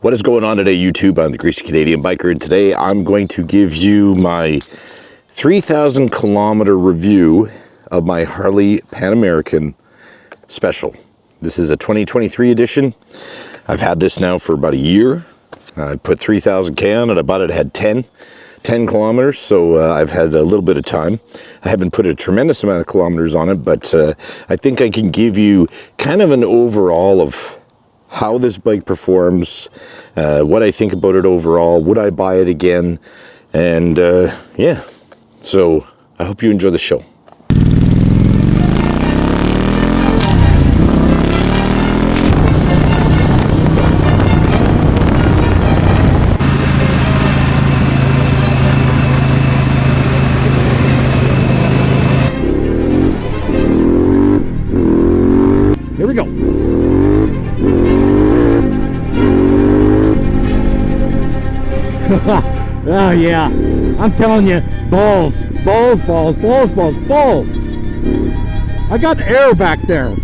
What is going on today, YouTube? I'm the Greasy Canadian Biker, and today I'm going to give you my 3,000 kilometer review of my Harley Pan American Special. This is a 2023 edition. I've had this now for about a year. I put 3,000K on it. I bought it, it had 10 kilometers, so I've had a little bit of time. I haven't put a tremendous amount of kilometers on it, but I think I can give you kind of an overall of how this bike performs, what I think about it overall, would I buy it again, and yeah, so I hope you enjoy the show. Here we go. Oh yeah, I'm telling you, balls. I got air back there. All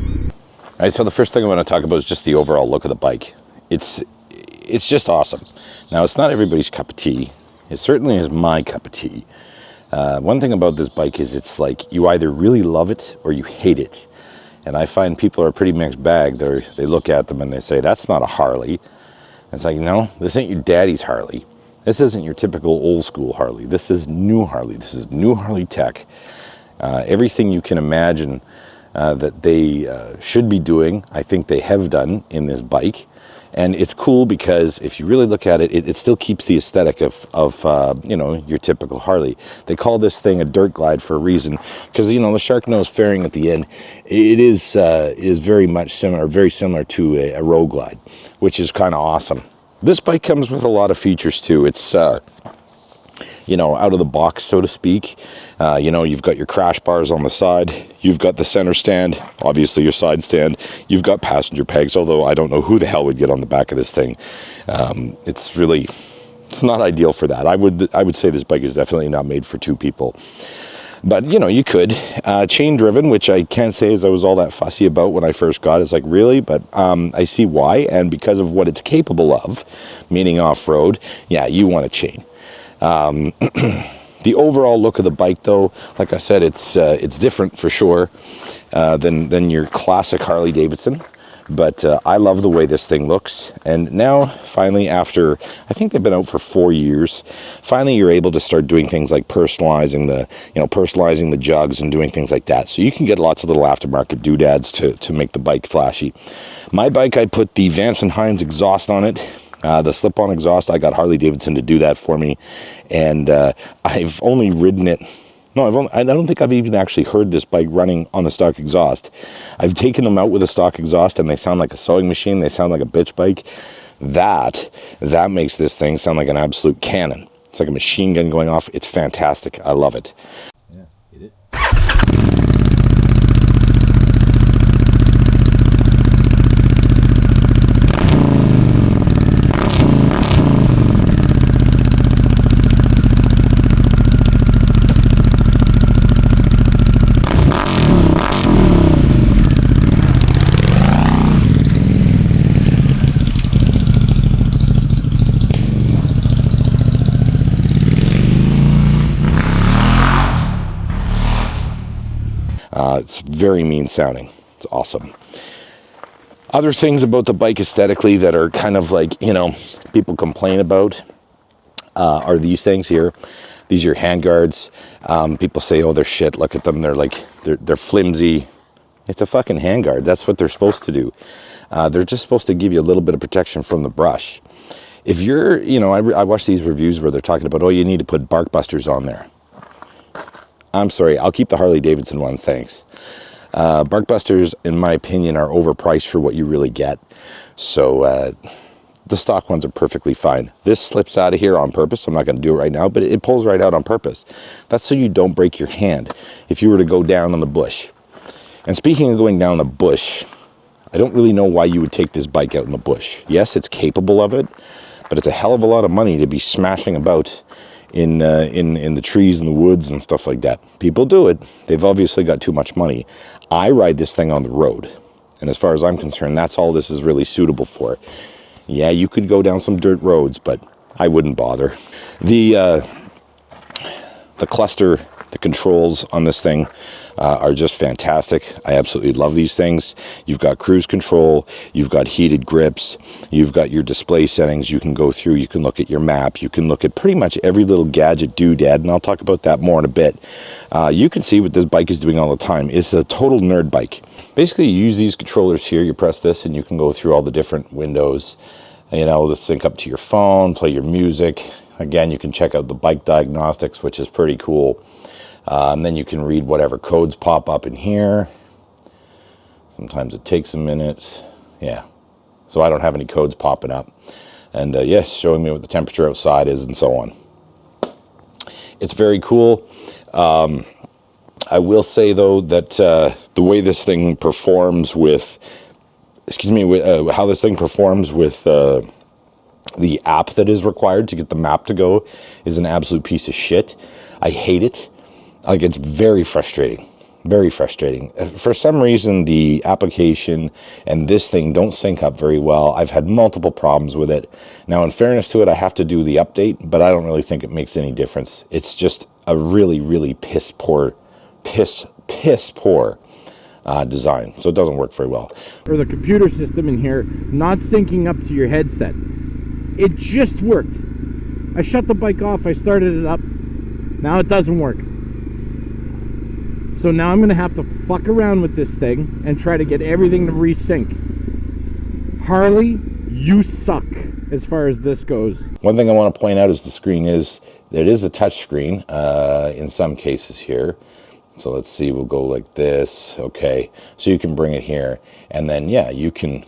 right, so the first thing I want to talk about is just the overall look of the bike. It's just awesome. Now, it's not everybody's cup of tea. It certainly is my cup of tea. One thing about this bike is it's like you either really love it or you hate it. And I find people are a pretty mixed bag. They look at them and they say, that's not a Harley. And it's like, no, this ain't your daddy's Harley. This isn't your typical old school Harley. This is new Harley. This is new Harley tech. Everything you can imagine that they should be doing, I think they have done in this bike. And it's cool because if you really look at it, it still keeps the aesthetic of you know, your typical Harley. They call this thing a dirt glide for a reason, because, you know, the shark nose fairing at the end, it is very much similar, very similar to a road glide, which is kind of awesome. This bike comes with a lot of features too. It's you know, out of the box, so to speak. You know, you've got your crash bars on the side. You've got the center stand, obviously your side stand. You've got passenger pegs, although I don't know who the hell would get on the back of this thing. It's not ideal for that. I would say this bike is definitely not made for two people. But, you know, you could. Chain driven, which I can't say as I was all that fussy about when I first got it. It's like, really? But I see why. And because of what it's capable of, meaning off-road, yeah, you want a chain. The overall look of the bike, though, like I said, it's different for sure than your classic Harley Davidson. But I love the way this thing looks. And now, finally, after, I think they've been out for 4 years, finally you're able to start doing things like personalizing the jugs and doing things like that. So you can get lots of little aftermarket doodads to make the bike flashy. My bike, I put the Vance & Hines exhaust on it. The slip-on exhaust, I got Harley Davidson to do that for me. And I've only ridden it. No, I don't think I've even actually heard this bike running on the stock exhaust. I've taken them out with a stock exhaust and they sound like a sewing machine. They sound like a bitch bike. That makes this thing sound like an absolute cannon. It's like a machine gun going off. It's fantastic. I love it. Yeah, hit it. It's very mean sounding. It's awesome. Other things about the bike aesthetically that are kind of like, you know, people complain about are these things here. These are your hand guards. People say, oh, they're shit. Look at them. They're flimsy. It's a fucking hand guard. That's what they're supposed to do. They're just supposed to give you a little bit of protection from the brush. If you're, you know, I watch these reviews where they're talking about, oh, you need to put bark busters on there. I'm sorry, I'll keep the Harley Davidson ones, thanks. Bark busters, in my opinion, are overpriced for what you really get. So the stock ones are perfectly fine. This slips out of here on purpose. I'm not going to do it right now, but it pulls right out on purpose. That's so you don't break your hand if you were to go down on the bush. And speaking of going down a bush, I don't really know why you would take this bike out in the bush. Yes, it's capable of it, but it's a hell of a lot of money to be smashing about in the trees and the woods and stuff like that. People do it. They've obviously got too much money. I ride this thing on the road. And as far as I'm concerned, that's all this is really suitable for. Yeah, you could go down some dirt roads, but I wouldn't bother. The cluster, the controls on this thing are just fantastic. I absolutely love these things. You've got cruise control, you've got heated grips, you've got your display settings you can go through, you can look at your map, you can look at pretty much every little gadget doodad, and I'll talk about that more in a bit. You can see what this bike is doing all the time. It's a total nerd bike. Basically, you use these controllers here, you press this, and you can go through all the different windows. You know, to sync up to your phone, play your music. Again, you can check out the bike diagnostics, which is pretty cool. And then you can read whatever codes pop up in here. Sometimes it takes a minute. Yeah. So I don't have any codes popping up. And yes, showing me what the temperature outside is and so on. It's very cool. I will say, though, that the way this thing performs with... how this thing performs with the app that is required to get the map to go is an absolute piece of shit. I hate it. Like, it's very frustrating. Very frustrating. For some reason, the application and this thing don't sync up very well. I've had multiple problems with it. Now, in fairness to it, I have to do the update, but I don't really think it makes any difference. It's just a really, really piss poor design, so it doesn't work very well. Or the computer system in here not syncing up to your headset. It just worked. I shut the bike off, I started it up. Now it doesn't work. So now I'm going to have to fuck around with this thing and try to get everything to resync. Harley, you suck as far as this goes. One thing I want to point out is the screen is, it is a touch screen in some cases here. So let's see, we'll go like this. Okay, so you can bring it here, and then yeah, you can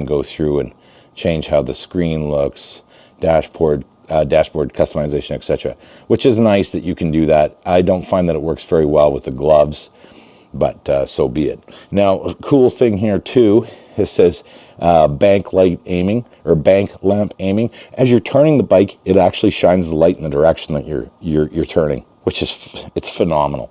go through and change how the screen looks, dashboard customization, etc. Which is nice that you can do that. I don't find that it works very well with the gloves, but so be it. Now, a cool thing here too, it says bank light aiming, or bank lamp aiming. As you're turning the bike, it actually shines the light in the direction that you're turning, which is it's phenomenal.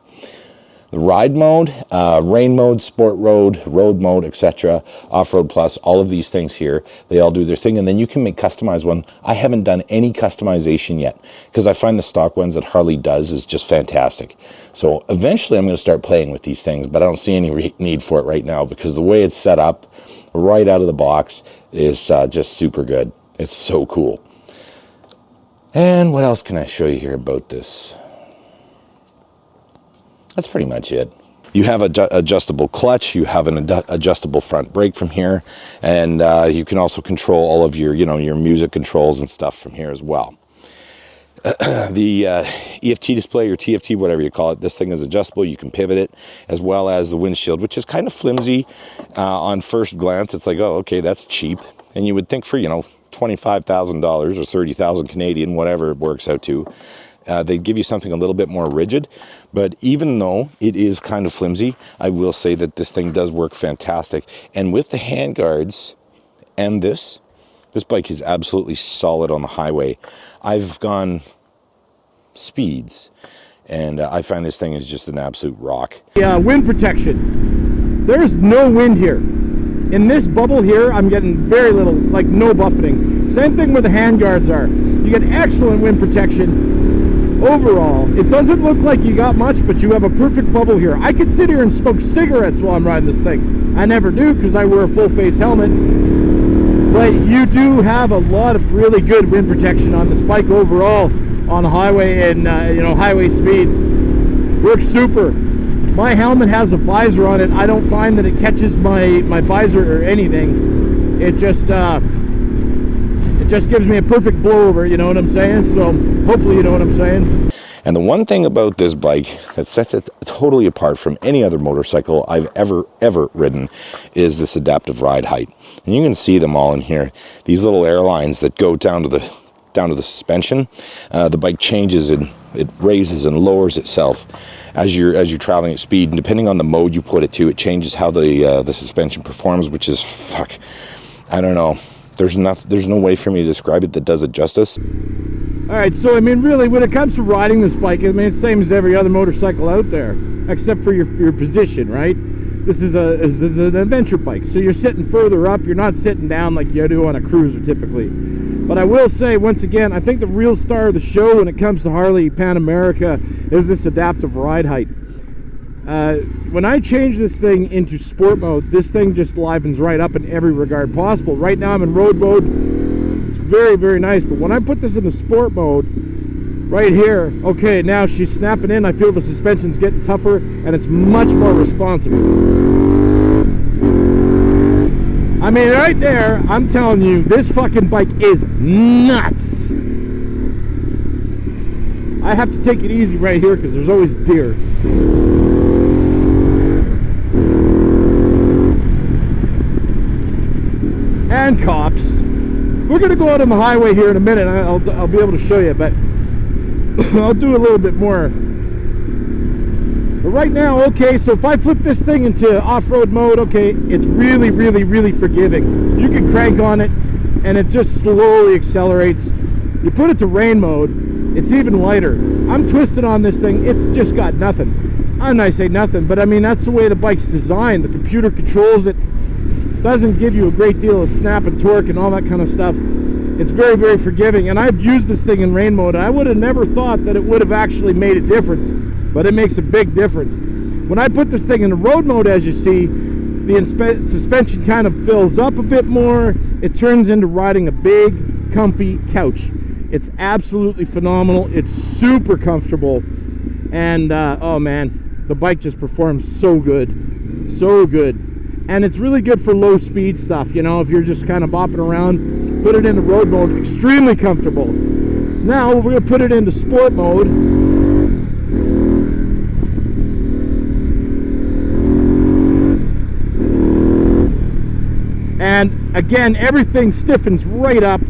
The ride mode, rain mode, sport road mode, etc., off-road plus, all of these things here, they all do their thing, and then you can make customized one. I haven't done any customization yet, because I find the stock ones that Harley does is just fantastic. So eventually I'm going to start playing with these things, but I don't see any need for it right now, because the way it's set up right out of the box is just super good. It's so cool. And what else can I show you here about this? That's pretty much it. You have an adjustable clutch, you have an adjustable front brake from here, and you can also control all of your, your music controls and stuff from here as well. The EFT display, or TFT, whatever you call it, this thing is adjustable. You can pivot it, as well as the windshield, which is kind of flimsy on first glance. It's like, oh, okay, that's cheap. And you would think for, $25,000 or 30,000 Canadian, whatever it works out to, they give you something a little bit more rigid. But even though it is kind of flimsy, I will say that this thing does work fantastic. And with the handguards and this bike is absolutely solid on the highway. I've gone speeds, and I find this thing is just an absolute rock. Yeah, wind protection. There's no wind here. In this bubble here, I'm getting very little, like no buffeting. Same thing where the handguards are. You get excellent wind protection. Overall, it doesn't look like you got much, but you have a perfect bubble here. I could sit here and smoke cigarettes while I'm riding this thing. I never do, because I wear a full face helmet. But you do have a lot of really good wind protection on this bike overall on the highway, and highway speeds. Works super. My helmet has a visor on it. I don't find that it catches my visor or anything. It just gives me a perfect blowover, you know what I'm saying? So hopefully you know what I'm saying. And the one thing about this bike that sets it totally apart from any other motorcycle I've ever ridden is this adaptive ride height. And you can see them all in here. These little airlines that go down to the suspension. The bike changes and it raises and lowers itself as you're traveling at speed. And depending on the mode you put it to, it changes how the suspension performs, which is I don't know. There's no way for me to describe it that does it justice. All right, so I mean, really, when it comes to riding this bike, I mean, it's the same as every other motorcycle out there, except for your position, right? This is an adventure bike, so you're sitting further up. You're not sitting down like you do on a cruiser typically. But I will say, once again, I think the real star of the show when it comes to Harley Pan America is this adaptive ride height. When I change this thing into sport mode, this thing just livens right up in every regard possible. Right now I'm in road mode. It's very, very nice. But when I put this into sport mode, right here, okay, now she's snapping in. I feel the suspension's getting tougher, and it's much more responsive. I mean, right there, I'm telling you, this fucking bike is nuts. I have to take it easy right here because there's always deer. And cops. We're going to go out on the highway here in a minute. I'll be able to show you, but I'll do a little bit more. But right now, okay, so if I flip this thing into off-road mode, okay, it's really, really, really forgiving. You can crank on it, and it just slowly accelerates. You put it to rain mode, it's even lighter. I'm twisted on this thing, it's just got nothing. And I say nothing, but I mean, that's the way the bike's designed. The computer controls it. Doesn't give you a great deal of snap and torque and all that kind of stuff. It's very, very forgiving, and I've used this thing in rain mode, and I would have never thought that it would have actually made a difference, but it makes a big difference. When I put this thing in road mode, as you see, the suspension kind of fills up a bit more. It turns into riding a big, comfy couch. It's absolutely phenomenal. It's super comfortable, and oh man, the bike just performs so good, so good. And it's really good for low speed stuff, you know, if you're just kind of bopping around. Put it into road mode, extremely comfortable. So now we're going to put it into sport mode. And again, everything stiffens right up.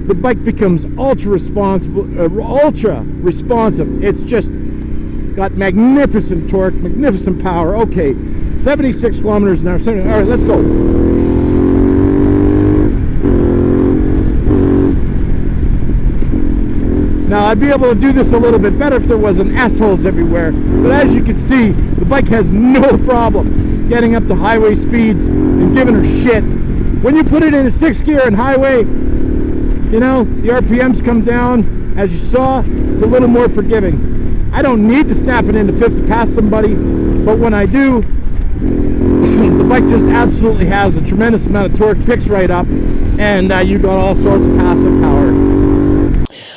The bike becomes ultra responsive. It's just got magnificent torque, magnificent power. Okay, 76 kilometers an hour. All right, let's go. Now, I'd be able to do this a little bit better if there wasn't assholes everywhere. But as you can see, the bike has no problem getting up to highway speeds and giving her shit. When you put it in a 6th gear in highway, you know, the RPMs come down. As you saw, it's a little more forgiving. I don't need to snap it into 5th to pass somebody, but when I do, the bike just absolutely has a tremendous amount of torque, picks right up, and you got all sorts of passive power.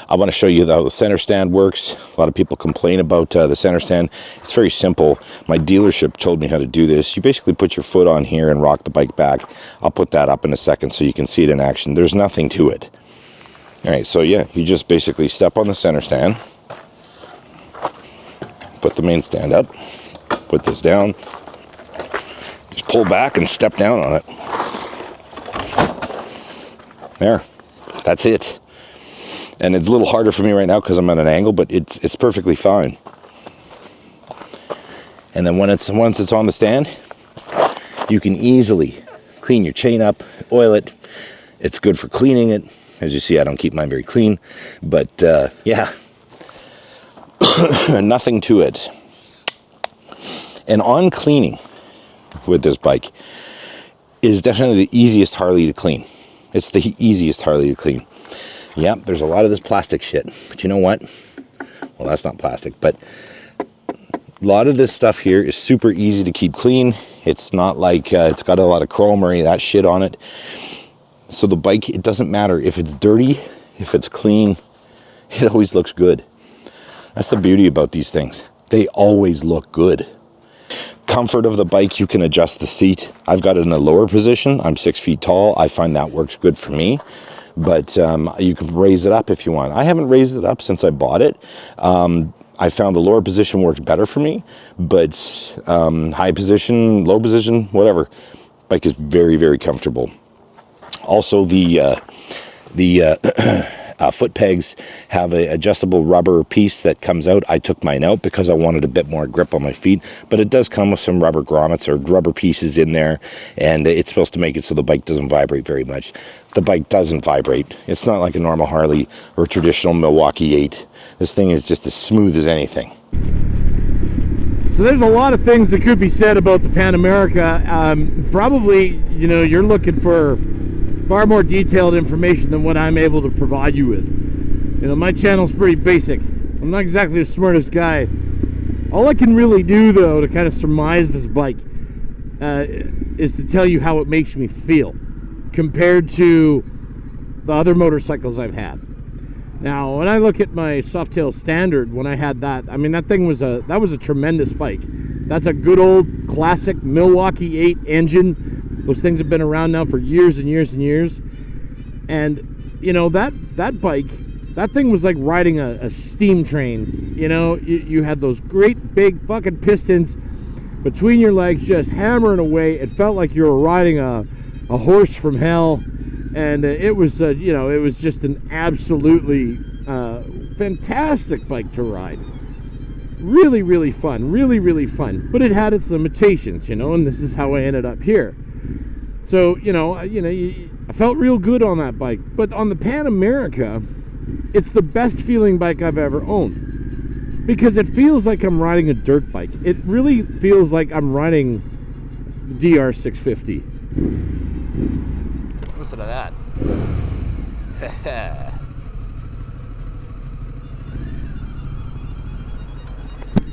I want to show you how the center stand works. A lot of people complain about the center stand. It's very simple. My dealership told me how to do this. You basically put your foot on here and rock the bike back. I'll put that up in a second so you can see it in action. There's nothing to it. All right, so yeah, you just basically step on the center stand, put the main stand up, put this down, just pull back and step down on it. There, that's it. And it's a little harder for me right now because I'm at an angle, but it's perfectly fine. And then once it's on the stand, you can easily clean your chain up, oil it. It's good for cleaning it. As you see, I don't keep mine very clean, but yeah, nothing to it. And on cleaning with this bike is definitely the easiest Harley to clean. It's the easiest Harley to clean. Yeah, there's a lot of this plastic shit, but you know what? Well, that's not plastic, but a lot of this stuff here is super easy to keep clean. It's not like it's got a lot of chrome or any of that shit on it. So the bike, it doesn't matter if it's dirty, if it's clean, it always looks good. That's the beauty about these things. They always look good. Comfort of the bike, you can adjust the seat. I've got it in a lower position. I'm 6 feet tall. I find that works good for me. But you can raise it up if you want. I haven't raised it up since I bought it. I found the lower position worked better for me, but high position, low position, whatever, bike is very, very comfortable. Also, the foot pegs have an adjustable rubber piece that comes out. I took mine out because I wanted a bit more grip on my feet, but it does come with some rubber grommets or rubber pieces in there, and it's supposed to make it so the bike doesn't vibrate very much. The bike doesn't vibrate. It's not like a normal Harley or a traditional Milwaukee 8. This thing is just as smooth as anything. So there's a lot of things that could be said about the Pan America. Probably, you know, you're looking for far more detailed information than what I'm able to provide you with. You know, my channel's pretty basic. I'm not exactly the smartest guy. All I can really do, though, to kind of surmise this bike is to tell you how it makes me feel compared to the other motorcycles I've had. Now, when I look at my Softail Standard, when I had that, I mean, that was a tremendous bike. That's a good old classic Milwaukee 8 engine. Those things have been around now for years and years and years. And, you know, that bike, that thing was like riding a steam train. You know, you had those great big fucking pistons between your legs just hammering away. It felt like you were riding a horse from hell. And it was, you know, it was just an absolutely fantastic bike to ride. Really, really fun. Really, really fun. But it had its limitations, you know, and this is how I ended up here. So, you know, I felt real good on that bike. But on the Pan America, it's the best feeling bike I've ever owned. Because it feels like I'm riding a dirt bike. It really feels like I'm riding the DR650. Listen to that.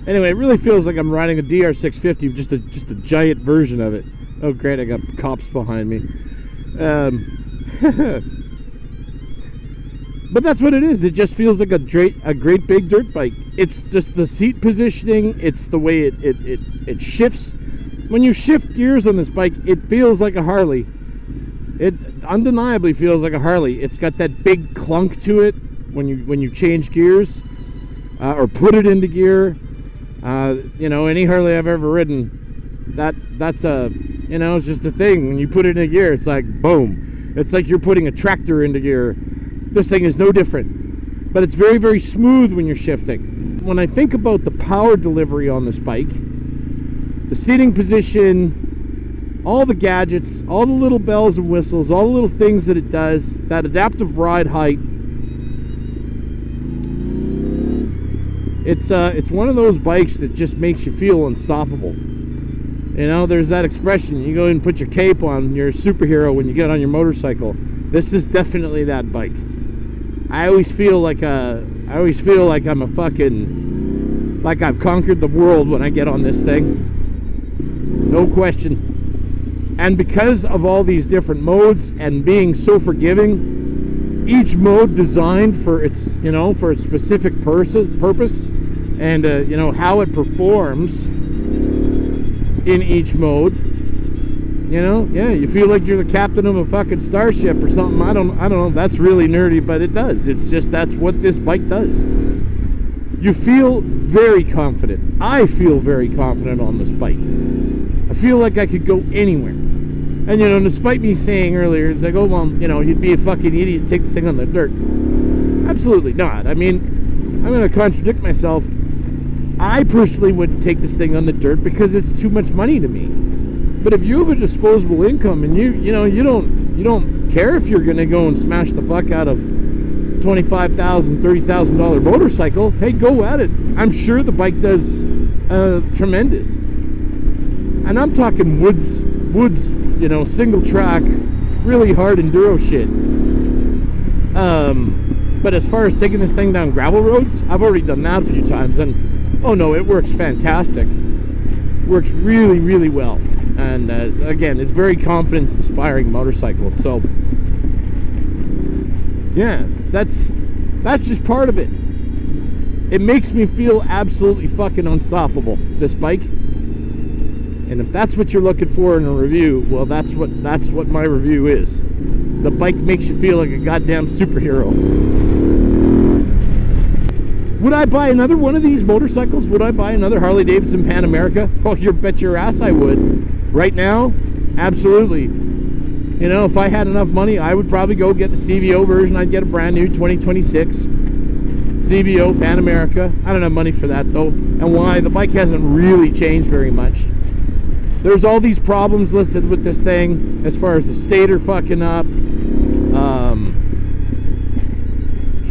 Anyway, it really feels like I'm riding a DR650, just a giant version of it. Oh great, I got cops behind me. But that's what it is. It just feels like a great big dirt bike. It's just the seat positioning. It's the way it shifts. When you shift gears on this bike, it feels like a Harley. It undeniably feels like a Harley. It's got that big clunk to it when you change gears or put it into gear. You know, any Harley I've ever ridden, that's a, you know, it's just a thing. When you put it in gear, it's like boom. It's like you're putting a tractor into gear. This thing is no different, but it's very, very smooth when you're shifting. When I think about the power delivery on this bike, the seating position, all the gadgets, all the little bells and whistles, all the little things that it does, that adaptive ride height. It's one of those bikes that just makes you feel unstoppable. You know, there's that expression, you go and put your cape on, you're a superhero when you get on your motorcycle. This is definitely that bike. I always feel like I'm a fucking, like I've conquered the world when I get on this thing. No question. And because of all these different modes and being so forgiving, each mode designed for its, you know, for its specific purpose, and you know, how it performs in each mode. You know, yeah, you feel like you're the captain of a fucking starship or something. I don't know. That's really nerdy, but it does. It's just, that's what this bike does. You feel very confident. I feel very confident on this bike. I feel like I could go anywhere. And, you know, despite me saying earlier, it's like, oh, well, you know, you'd be a fucking idiot to take this thing on the dirt. Absolutely not. I mean, I'm going to contradict myself. I personally wouldn't take this thing on the dirt because it's too much money to me. But if you have a disposable income and you don't care if you're going to go and smash the fuck out of $25,000, $30,000 motorcycle, hey, go at it. I'm sure the bike does tremendous. And I'm talking woods, you know, single track, really hard enduro shit. But as far as taking this thing down gravel roads, I've already done that a few times, and oh no, it works fantastic. Works really, really well. And again, it's very confidence-inspiring motorcycle. So yeah, that's just part of it. It makes me feel absolutely fucking unstoppable, this bike. And if that's what you're looking for in a review, well, that's what my review is. The bike makes you feel like a goddamn superhero. Would I buy another one of these motorcycles? Would I buy another Harley Davidson Pan America? Oh, you bet your ass I would. Right now, absolutely. You know, if I had enough money, I would probably go get the CVO version. I'd get a brand new 2026 CVO Pan America. I don't have money for that though. And why? The bike hasn't really changed very much. There's all these problems listed with this thing as far as the stator fucking up.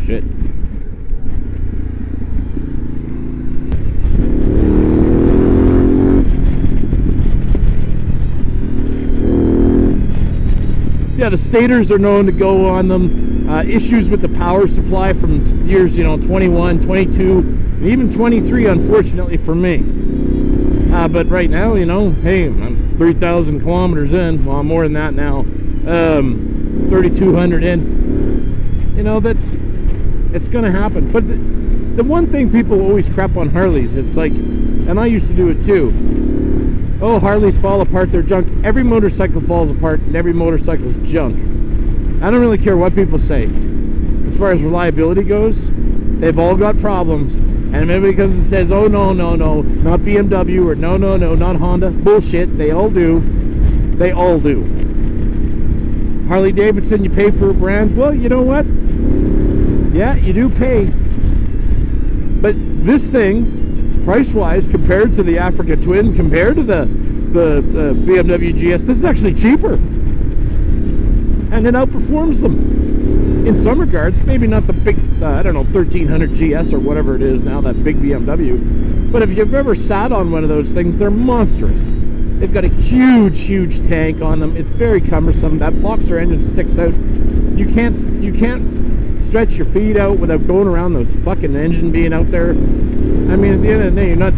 Shit. Yeah, the stators are known to go on them. Issues with the power supply from years, 21, 22, and even 23, unfortunately for me. But right now, hey, I'm 3,000 kilometers in. Well, I'm more than that now. 3,200 in. It's going to happen. But the one thing people always crap on Harleys, it's like, and I used to do it too. Oh, Harleys fall apart, they're junk. Every motorcycle falls apart, and every motorcycle's junk. I don't really care what people say. As far as reliability goes, they've all got problems. And if anybody comes and says, oh, no, not BMW, or no, not Honda, bullshit, they all do. They all do. Harley Davidson, you pay for a brand. Well, you know what? Yeah, you do pay. But this thing, price-wise, compared to the Africa Twin, compared to the BMW GS, this is actually cheaper. And it outperforms them. In some regards, maybe not the big, 1300 GS or whatever it is now, that big BMW. But if you've ever sat on one of those things, they're monstrous. They've got a huge tank on them. It's very cumbersome. That boxer engine sticks out. You can't stretch your feet out without going around the fucking engine being out there. I mean, at the end of the day, you're not...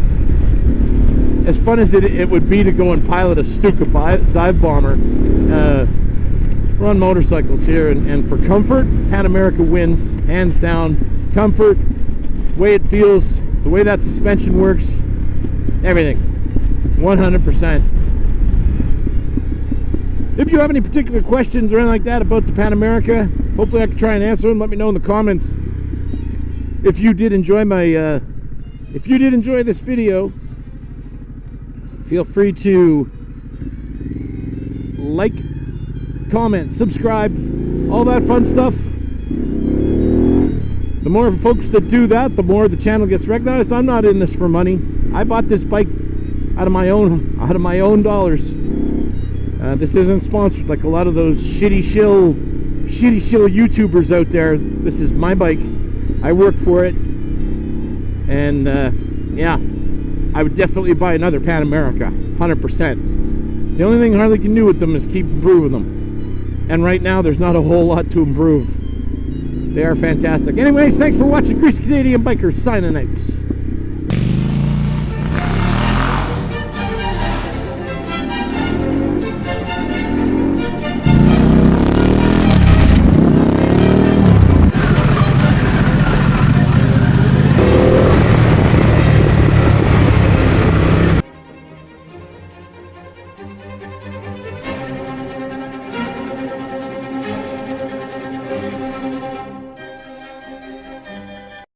As fun as it would be to go and pilot a Stuka dive bomber, we're on motorcycles here, and for comfort, Pan America wins, hands down. Comfort, the way it feels, the way that suspension works, everything, 100%. If you have any particular questions or anything like that about the Pan America, hopefully I can try and answer them. Let me know in the comments. If you did enjoy this video, feel free to like, comment, subscribe, all that fun stuff. The more folks that do that, the more the channel gets recognized. I'm not in this for money. I bought this bike out of my own dollars. This isn't sponsored like a lot of those shitty shill YouTubers out there. This is my bike. I work for it, and yeah, I would definitely buy another Pan America, 100%. The only thing Harley can do with them is keep improving them. And right now, there's not a whole lot to improve. They are fantastic. Anyways, thanks for watching. Greasy Canadian Biker signing out.